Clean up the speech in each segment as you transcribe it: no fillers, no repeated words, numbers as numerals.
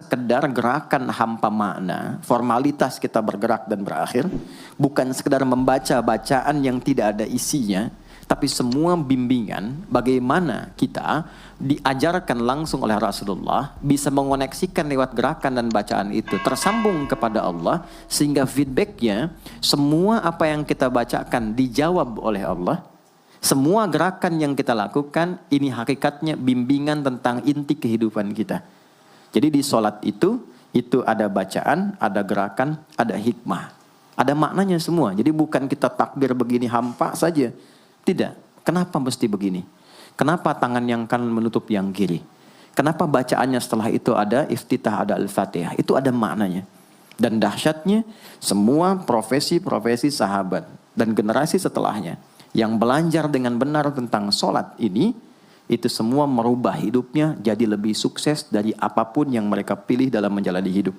sekedar gerakan hampa makna, formalitas kita bergerak dan berakhir, bukan sekedar membaca bacaan yang tidak ada isinya, tapi semua bimbingan bagaimana kita diajarkan langsung oleh Rasulullah bisa mengoneksikan lewat gerakan dan bacaan itu tersambung kepada Allah, sehingga feedbacknya semua apa yang kita bacakan dijawab oleh Allah. Semua gerakan yang kita lakukan ini hakikatnya bimbingan tentang inti kehidupan kita. Jadi di sholat itu ada bacaan, ada gerakan, ada hikmah. Ada maknanya semua. Jadi bukan kita takbir begini hampa saja. Tidak. Kenapa mesti begini? Kenapa tangan yang kanan menutup yang kiri? Kenapa bacaannya setelah itu ada iftitah, ada al-fatihah? Itu ada maknanya. Dan dahsyatnya semua profesi-profesi sahabat dan generasi setelahnya yang belajar dengan benar tentang sholat ini, itu semua merubah hidupnya jadi lebih sukses dari apapun yang mereka pilih dalam menjalani hidup.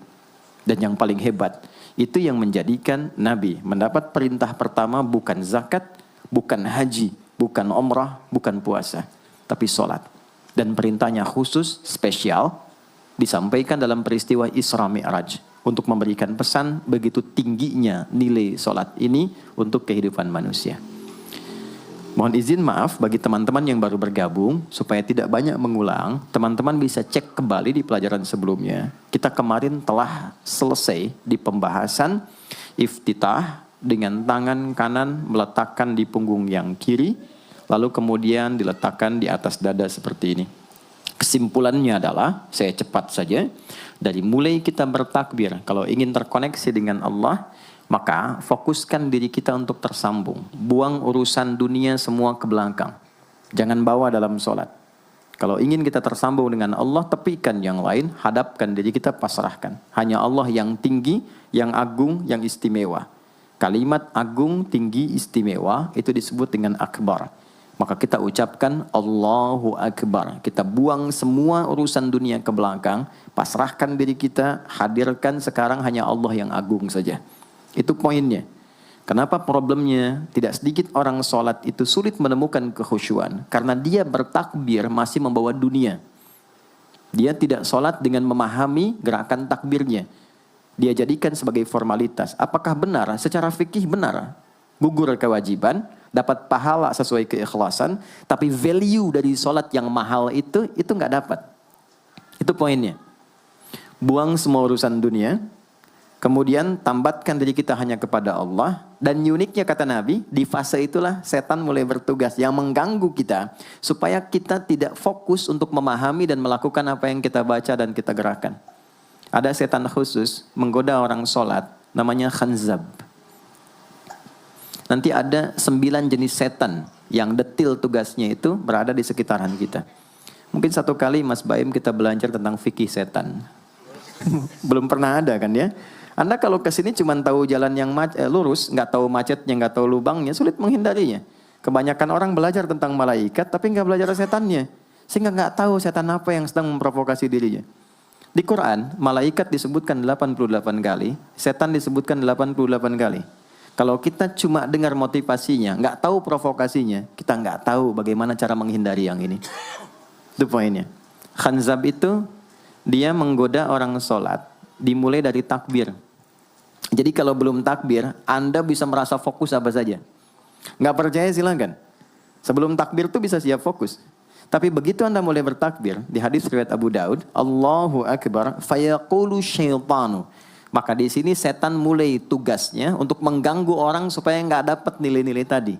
Dan yang paling hebat, itu yang menjadikan Nabi mendapat perintah pertama bukan zakat, bukan haji, bukan umrah, bukan puasa, tapi sholat. Dan perintahnya khusus, spesial, disampaikan dalam peristiwa Isra Mi'raj untuk memberikan pesan begitu tingginya nilai sholat ini untuk kehidupan manusia. Mohon izin maaf bagi teman-teman yang baru bergabung, supaya tidak banyak mengulang, teman-teman bisa cek kembali di pelajaran sebelumnya. Kita kemarin telah selesai di pembahasan iftitah dengan tangan kanan meletakkan di punggung yang kiri, lalu kemudian diletakkan di atas dada seperti ini. Kesimpulannya adalah, saya cepat saja, dari mulai kita bertakbir, kalau ingin terkoneksi dengan Allah, maka fokuskan diri kita untuk tersambung. Buang urusan dunia semua ke belakang. Jangan bawa dalam sholat. Kalau ingin kita tersambung dengan Allah, tepikan yang lain, hadapkan diri kita, pasrahkan. Hanya Allah yang tinggi, yang agung, yang istimewa. Kalimat agung, tinggi, istimewa, itu disebut dengan akbar. Maka kita ucapkan Allahu Akbar. Kita buang semua urusan dunia ke belakang, pasrahkan diri kita, hadirkan sekarang hanya Allah yang agung saja. Itu poinnya. Kenapa problemnya tidak sedikit orang sholat itu sulit menemukan kekhusyuan? Karena dia bertakbir masih membawa dunia. Dia tidak sholat dengan memahami gerakan takbirnya. Dia jadikan sebagai formalitas. Apakah benar? Secara fikih benar. Gugur kewajiban, dapat pahala sesuai keikhlasan, tapi value dari sholat yang mahal itu nggak dapat. Itu poinnya. Buang semua urusan dunia. Kemudian tambatkan diri kita hanya kepada Allah. Dan uniknya kata Nabi, di fase itulah setan mulai bertugas yang mengganggu kita. Supaya kita tidak fokus untuk memahami dan melakukan apa yang kita baca dan kita gerakan. Ada setan khusus menggoda orang sholat, namanya khanzab. Nanti ada 9 jenis setan yang detil tugasnya itu berada di sekitaran kita. Mungkin satu kali Mas Baim kita belajar tentang fikih setan. Belum pernah ada kan ya? Anda kalau kesini cuma tahu jalan yang lurus, nggak tahu macetnya, nggak tahu lubangnya, sulit menghindarinya. Kebanyakan orang belajar tentang malaikat, tapi nggak belajar setannya. Sehingga nggak tahu setan apa yang sedang memprovokasi dirinya. Di Quran, malaikat disebutkan 88 kali, setan disebutkan 88 kali. Kalau kita cuma dengar motivasinya, nggak tahu provokasinya, kita nggak tahu bagaimana cara menghindari yang ini. Itu poinnya. Khanzab itu, dia menggoda orang sholat, dimulai dari takbir. Jadi kalau belum takbir, Anda bisa merasa fokus apa saja. Nggak percaya silakan. Sebelum takbir tuh bisa siap fokus. Tapi begitu Anda mulai bertakbir, di hadis riwayat Abu Daud, Allahu Akbar, fayaqulu syaitanu. Maka di sini setan mulai tugasnya untuk mengganggu orang supaya nggak dapat nilai-nilai tadi.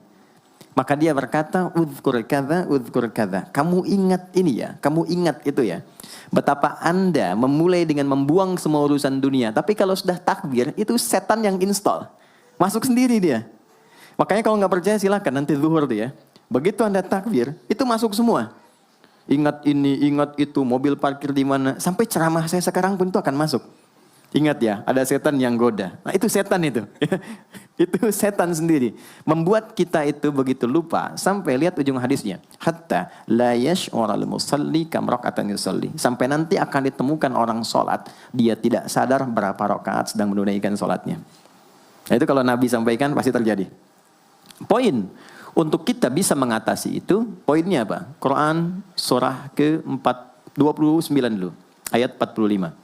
Maka dia berkata, udhkur kadza. Kamu ingat ini ya, kamu ingat itu ya. Betapa Anda memulai dengan membuang semua urusan dunia. Tapi kalau sudah takbir, itu setan yang install. Masuk sendiri dia. Makanya kalau nggak percaya silakan nanti zuhur tuh ya. Begitu Anda takbir, itu masuk semua. Ingat ini, ingat itu, mobil parkir di mana. Sampai ceramah saya sekarang pun itu akan masuk. Ingat ya, ada setan yang goda. Nah itu setan itu. Itu setan sendiri. Membuat kita itu begitu lupa. Sampai lihat ujung hadisnya. Hatta la yash'ural musalli kam raka'atan yusalli. Sampai nanti akan ditemukan orang sholat. Dia tidak sadar berapa rakaat sedang menunaikan sholatnya. Nah itu kalau Nabi sampaikan pasti terjadi. Poin. Untuk kita bisa mengatasi itu, poinnya apa? Quran surah ke-29 dulu. Ayat 45.